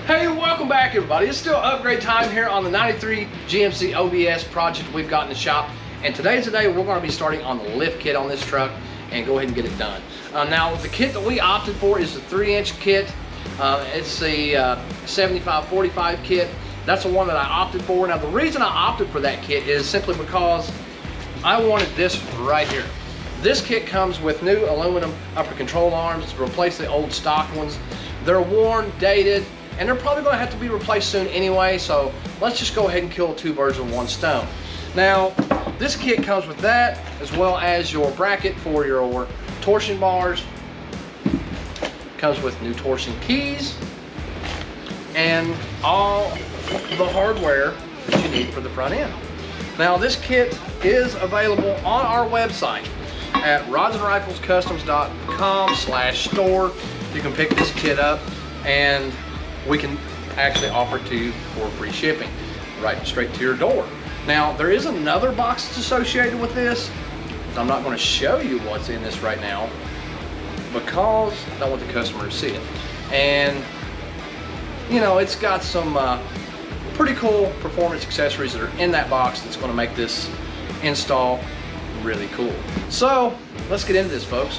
Hey, welcome back everybody. It's still upgrade time here on the 93 GMC OBS project we've got in the shop. And today's the day we're going to be starting on the lift kit on this truck and go ahead and get it done. Now the kit that we opted for is the 3-inch kit. It's the 75-45 kit. That's the one that I opted for. Now the reason I opted for that kit is simply because I wanted this right here. This kit comes with new aluminum upper control arms to replace the old stock ones. They're worn, dated, and they're probably going to have to be replaced soon anyway, so let's just go ahead and kill two birds with one stone. Now, this kit comes with that, as well as your bracket for your torsion bars. Comes with new torsion keys, and all the hardware that you need for the front end. Now, this kit is available on our website at rodsandriflescustoms.com/store. You can pick this kit up, and we can actually offer it to you for free shipping right straight to your door. Now there is another box that's associated with this. I'm not going to show you what's in this right now because I don't want the customer to see it. And you know, it's got some pretty cool performance accessories that are in that box that's going to make this install really cool. So let's get into this, folks.